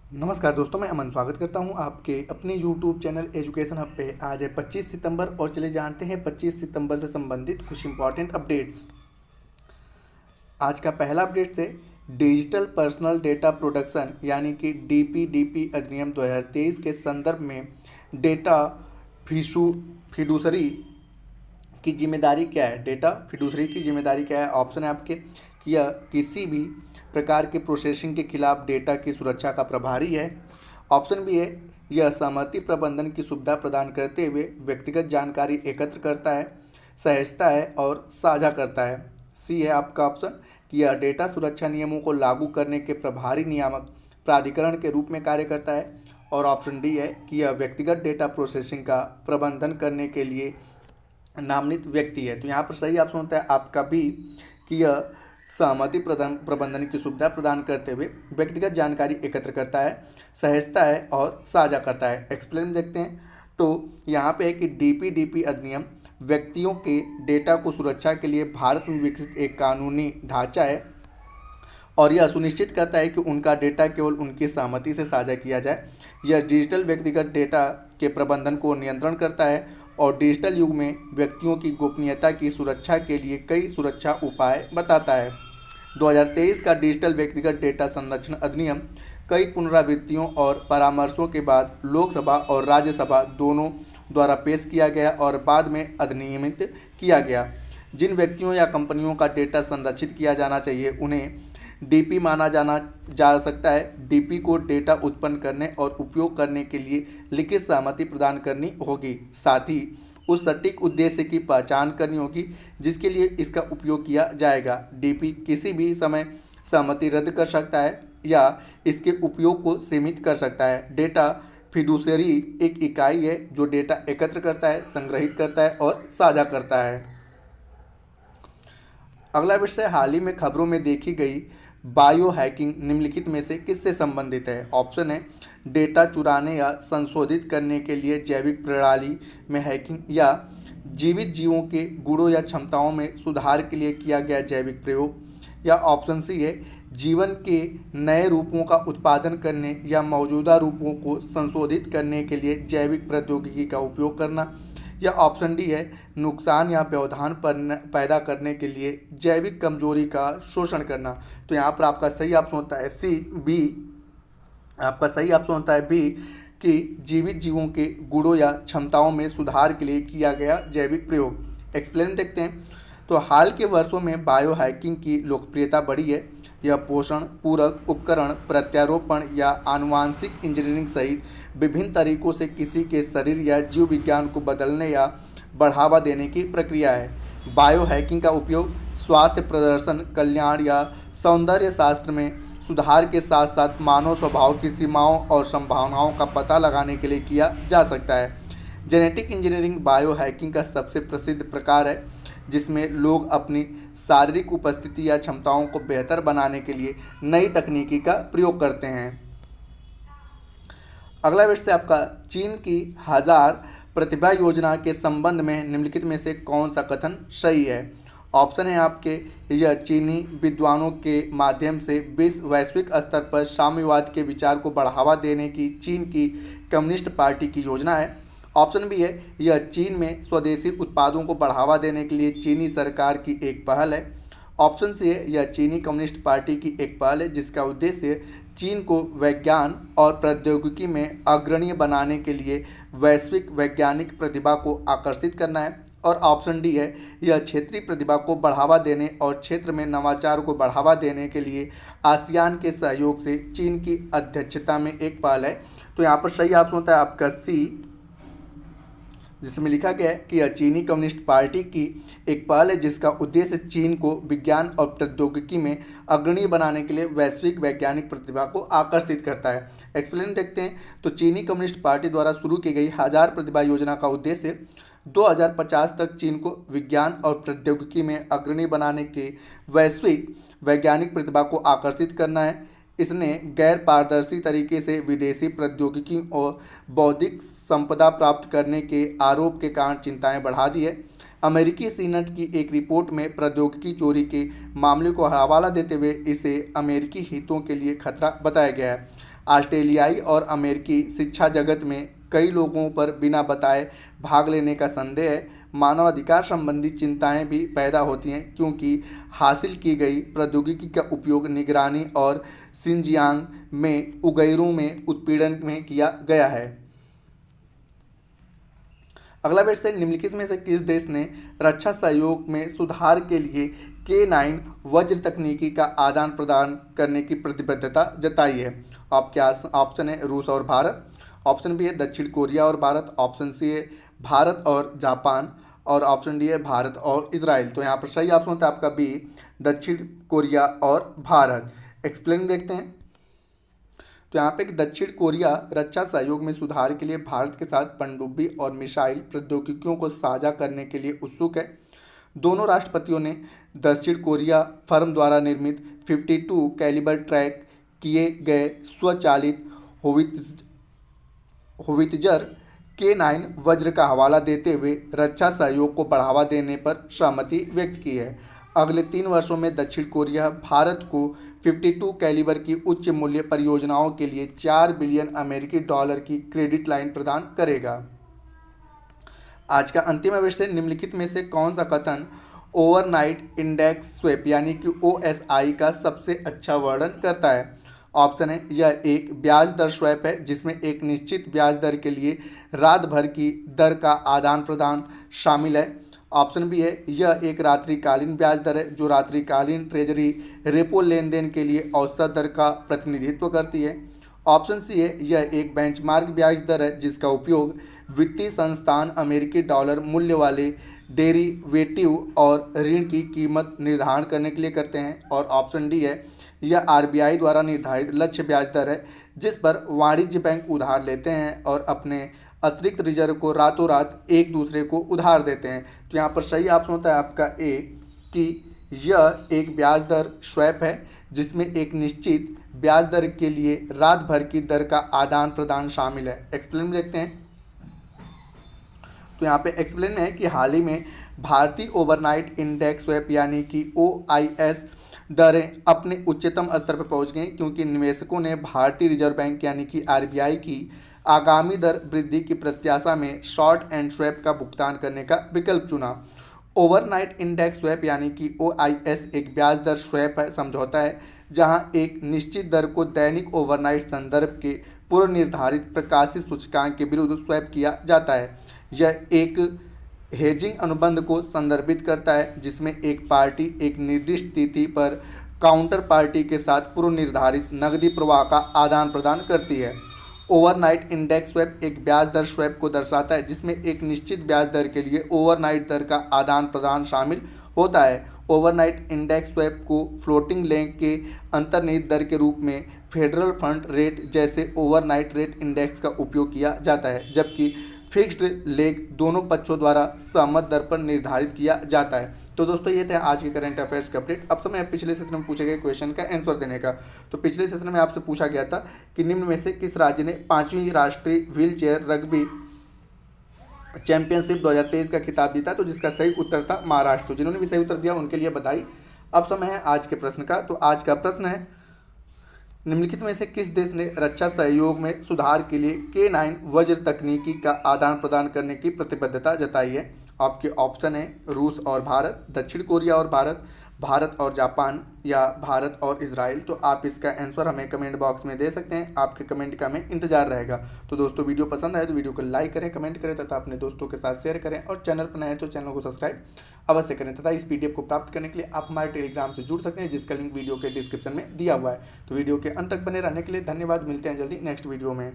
नमस्कार दोस्तों, मैं अमन स्वागत करता हूं आपके अपने YouTube चैनल एजुकेशन हब पे। आज है 25 सितंबर और चले जानते हैं 25 सितंबर से संबंधित कुछ इंपॉर्टेंट अपडेट्स। आज का पहला अपडेट से डिजिटल पर्सनल डेटा प्रोटेक्शन यानी कि डीपीडीपी अधिनियम 2023 के संदर्भ में डेटा फिशु फिडुसरी की जिम्मेदारी क्या है। डेटा फिडुसरी की जिम्मेदारी क्या है? ऑप्शन है आपके कि यह किसी भी प्रकार के प्रोसेसिंग के खिलाफ डेटा की सुरक्षा का प्रभारी है। ऑप्शन बी है यह सहमति प्रबंधन की सुविधा प्रदान करते हुए व्यक्तिगत जानकारी एकत्र करता है, सहेजता है और साझा करता है। सी है आपका ऑप्शन कि यह डेटा सुरक्षा नियमों को लागू करने के प्रभारी नियामक प्राधिकरण के रूप में कार्य करता है। और ऑप्शन डी है कि यह व्यक्तिगत डेटा प्रोसेसिंग का प्रबंधन करने के लिए नामित व्यक्ति है। तो यहाँ पर सही ऑप्शन होता है आपका बी कि यह सहमति प्रबंधन की सुविधा प्रदान करते हुए व्यक्तिगत जानकारी एकत्र करता है, सहेजता है और साझा करता है। एक्सप्लेन देखते हैं तो यहाँ पे है कि डीपीडीपी अधिनियम व्यक्तियों के डेटा को सुरक्षा के लिए भारत में विकसित एक कानूनी ढांचा है और यह सुनिश्चित करता है कि उनका डेटा केवल उनकी सहमति से साझा किया जाए। यह डिजिटल व्यक्तिगत डेटा के प्रबंधन को नियंत्रण करता है और डिजिटल युग में व्यक्तियों की गोपनीयता की सुरक्षा के लिए कई सुरक्षा उपाय बताता है। 2023 का डिजिटल व्यक्तिगत डेटा संरक्षण अधिनियम कई पुनरावृत्तियों और परामर्शों के बाद लोकसभा और राज्यसभा दोनों द्वारा पेश किया गया और बाद में अधिनियमित किया गया। जिन व्यक्तियों या कंपनियों का डेटा संरक्षित किया जाना चाहिए उन्हें डीपी माना जाना जा सकता है। डीपी को डेटा उत्पन्न करने और उपयोग करने के लिए लिखित सहमति प्रदान करनी होगी। साथ ही उस सटीक उद्देश्य की पहचान करनी होगी जिसके लिए इसका उपयोग किया जाएगा। डीपी किसी भी समय सहमति रद्द कर सकता है या इसके उपयोग को सीमित कर सकता है। डेटा फिडुसरी एक इकाई है जो डेटा एकत्र करता है, संग्रहित करता है और साझा करता है। अगला विषय हाल ही में खबरों में देखी गई बायो हैकिंग निम्नलिखित में से किससे संबंधित है? ऑप्शन है डेटा चुराने या संशोधित करने के लिए जैविक प्रणाली में हैकिंग, या जीवित जीवों के गुणों या क्षमताओं में सुधार के लिए किया गया जैविक प्रयोग, या ऑप्शन सी है जीवन के नए रूपों का उत्पादन करने या मौजूदा रूपों को संशोधित करने के लिए जैविक प्रौद्योगिकी का उपयोग करना, या ऑप्शन डी है नुकसान या व्यवधान पैदा करने के लिए जैविक कमजोरी का शोषण करना। तो यहाँ पर आपका सही ऑप्शन होता है सी बी। आपका सही ऑप्शन होता है बी कि जीवित जीवों के गुणों या क्षमताओं में सुधार के लिए किया गया जैविक प्रयोग। एक्सप्लेन देखते हैं तो हाल के वर्षों में बायो हैकिंग की लोकप्रियता बढ़ी है। यह पोषण पूरक उपकरण, प्रत्यारोपण या आनुवांशिक इंजीनियरिंग सहित विभिन्न तरीकों से किसी के शरीर या जीव विज्ञान को बदलने या बढ़ावा देने की प्रक्रिया है। बायो हैकिंग का उपयोग स्वास्थ्य प्रदर्शन, कल्याण या सौंदर्य शास्त्र में सुधार के साथ साथ मानव स्वभाव की सीमाओं और संभावनाओं का पता लगाने के लिए किया जा सकता है। जेनेटिक इंजीनियरिंग बायो हैकिंग का सबसे प्रसिद्ध प्रकार है जिसमें लोग अपनी शारीरिक उपस्थिति या क्षमताओं को बेहतर बनाने के लिए नई तकनीकी का प्रयोग करते हैं। अगला विषय आपका चीन की 1000 प्रतिभा योजना के संबंध में निम्नलिखित में से कौन सा कथन सही है? ऑप्शन है आपके यह चीनी विद्वानों के माध्यम से वैश्विक स्तर पर साम्यवाद के विचार को बढ़ावा देने की चीन की कम्युनिस्ट पार्टी की योजना है। ऑप्शन बी है यह चीन में स्वदेशी उत्पादों को बढ़ावा देने के लिए चीनी सरकार की एक पहल है। ऑप्शन सी है यह चीनी कम्युनिस्ट पार्टी की एक पहल है जिसका उद्देश्य चीन को विज्ञान और प्रौद्योगिकी में अग्रणी बनाने के लिए वैश्विक वैज्ञानिक प्रतिभा को आकर्षित करना है। और ऑप्शन डी है यह क्षेत्रीय प्रतिभा को बढ़ावा देने और क्षेत्र में नवाचार को बढ़ावा देने के लिए आसियान के सहयोग से चीन की अध्यक्षता में एक पहल है। तो यहाँ पर सही ऑप्शन होता है आपका सी, जिसमें लिखा गया है कि यह चीनी कम्युनिस्ट पार्टी की एक पहल है जिसका उद्देश्य चीन को विज्ञान और प्रौद्योगिकी में अग्रणी बनाने के लिए वैश्विक वैज्ञानिक प्रतिभा को आकर्षित करता है। एक्सप्लेन देखते हैं तो चीनी कम्युनिस्ट पार्टी द्वारा शुरू की गई 1000 प्रतिभा योजना का उद्देश्य 2050 तक चीन को विज्ञान और प्रौद्योगिकी में अग्रणी बनाने के वैश्विक वैज्ञानिक प्रतिभा को आकर्षित करना है। इसने गैर पारदर्शी तरीके से विदेशी प्रौद्योगिकी और बौद्धिक संपदा प्राप्त करने के आरोप के कारण चिंताएं बढ़ा दी है। अमेरिकी सीनेट की एक रिपोर्ट में प्रौद्योगिकी चोरी के मामले को हवाला देते हुए इसे अमेरिकी हितों के लिए खतरा बताया गया है। ऑस्ट्रेलियाई और अमेरिकी शिक्षा जगत में कई लोगों पर बिना बताए भाग लेने का संदेह मानवाधिकार संबंधी चिंताएं भी पैदा होती हैं, क्योंकि हासिल की गई प्रौद्योगिकी का उपयोग निगरानी और सिंजियांग में उइगुरों में उत्पीड़न में किया गया है। अगला प्रश्न है, निम्नलिखित में से किस देश ने रक्षा सहयोग में सुधार के लिए K9 वज्र तकनीकी का आदान प्रदान करने की प्रतिबद्धता जताई है? आपके ऑप्शन है रूस और भारत, ऑप्शन बी है दक्षिण कोरिया और भारत, ऑप्शन सी है भारत और जापान, और ऑप्शन डी है भारत और इजराइल। तो यहाँ पर सही ऑप्शन होता है आपका बी, दक्षिण कोरिया और भारत। एक्सप्लेन देखते हैं। तो यहाँ पे दक्षिण कोरिया रक्षा सहयोग में सुधार के लिए भारत के साथ पनडुब्बी और मिसाइल प्रौद्योगिकियों को साझा करने के लिए उत्सुक है। दोनों राष्ट्रपतियों ने दक्षिण कोरिया फर्म द्वारा निर्मित 52 कैलिबर ट्रैक किए गए स्वचालित होवित्जर K9 वज्र का हवाला देते हुए रक्षा सहयोग को बढ़ावा देने पर सहमति व्यक्त की है। अगले 3 वर्षों में दक्षिण कोरिया भारत को 52 कैलिबर की उच्च मूल्य परियोजनाओं के लिए $4 बिलियन अमेरिकी डॉलर की क्रेडिट लाइन प्रदान करेगा। आज का अंतिम विषय, निम्नलिखित में से कौन सा कथन ओवरनाइट इंडेक्स स्वैप यानी कि OSI का सबसे अच्छा वर्णन करता है? ऑप्शन है यह एक ब्याज दर स्वैप है जिसमें एक निश्चित ब्याज दर के लिए रात भर की दर का आदान प्रदान शामिल है। ऑप्शन बी है यह एक रात्रिकालीन ब्याज दर है जो रात्रिकालीन ट्रेजरी रेपो लेन देन के लिए औसत दर का प्रतिनिधित्व करती है। ऑप्शन सी है यह एक बेंचमार्क ब्याज दर है जिसका उपयोग वित्तीय संस्थान अमेरिकी डॉलर मूल्य वाले डेरिवेटिव और ऋण की कीमत निर्धारण करने के लिए करते हैं। और ऑप्शन डी है यह RBI द्वारा निर्धारित लक्ष्य ब्याज दर है जिस पर वाणिज्य बैंक उधार लेते हैं और अपने अतिरिक्त रिजर्व को रातों रात एक दूसरे को उधार देते हैं। तो यहाँ पर सही ऑप्शन होता है आपका ए कि यह एक ब्याज दर स्वैप है जिसमें एक निश्चित ब्याज दर के लिए रात भर की दर का आदान प्रदान शामिल है। एक्सप्लेन देखते हैं। तो यहाँ पे एक्सप्लेन है कि हाल ही में भारतीय ओवरनाइट इंडेक्स स्वैप यानी कि OIS दरें अपने उच्चतम स्तर पर पहुंच गई क्योंकि निवेशकों ने भारतीय रिजर्व बैंक यानी कि RBI की आगामी दर वृद्धि की प्रत्याशा में शॉर्ट एंड स्वैप का भुगतान करने का विकल्प चुना। ओवरनाइट इंडेक्स स्वैप यानी कि OIS एक ब्याज दर स्वैप है समझौता है जहां एक निश्चित दर को दैनिक ओवरनाइट संदर्भ के पूर्व निर्धारित प्रकाशित सूचकांक के विरुद्ध स्वैप किया जाता है। यह एक हेजिंग अनुबंध को संदर्भित करता है जिसमें एक पार्टी एक निर्दिष्ट तिथि पर काउंटर पार्टी के साथ पूर्व निर्धारित नकदी प्रवाह का आदान प्रदान करती है। ओवरनाइट इंडेक्स स्वैप एक ब्याज दर स्वैप को दर्शाता है जिसमें एक निश्चित ब्याज दर के लिए ओवरनाइट दर का आदान प्रदान शामिल होता है। ओवरनाइट इंडेक्स स्वैप को फ्लोटिंग लेग के अंतर्निहित दर के रूप में फेडरल फंड रेट जैसे ओवरनाइट रेट इंडेक्स का उपयोग किया जाता है, जबकि फिक्स्ड लेग दोनों पक्षों द्वारा सहमत दर पर निर्धारित किया जाता है। तो दोस्तों ये थे आज के करंट अफेयर्स का अपडेट। अब समय पिछले सेशन में पूछे गए क्वेश्चन का आंसर देने का। तो पिछले सेशन में आपसे पूछा गया था कि निम्न में से किस राज्य ने 5वीं राष्ट्रीय व्हील चेयर रग्बी चैंपियनशिप 2023 का खिताब जीता? तो जिसका सही उत्तर था महाराष्ट्र। तो जिन्होंने भी सही उत्तर दिया उनके लिए बधाई। अब समय है आज के प्रश्न का। तो आज का प्रश्न है, निम्नलिखित में से किस देश ने रक्षा सहयोग में सुधार के लिए K9 वज्र तकनीकी का आदान प्रदान करने की प्रतिबद्धता जताई है? आपके ऑप्शन है रूस और भारत, दक्षिण कोरिया और भारत, भारत और जापान, या भारत और इजराइल। तो आप इसका आंसर हमें कमेंट बॉक्स में दे सकते हैं। आपके कमेंट का हमें इंतजार रहेगा। तो दोस्तों वीडियो पसंद आए तो वीडियो को लाइक करें, कमेंट करें तथा अपने दोस्तों के साथ शेयर करें, और चैनल पर नए हैं तो चैनल को सब्सक्राइब अवश्य करें। तथा इस PDF को प्राप्त करने के लिए आप हमारे टेलीग्राम से जुड़ सकते हैं जिसका लिंक वीडियो के डिस्क्रिप्शन में दिया हुआ है। तो वीडियो के अंत तक बने रहने के लिए धन्यवाद। मिलते हैं जल्दी नेक्स्ट वीडियो में।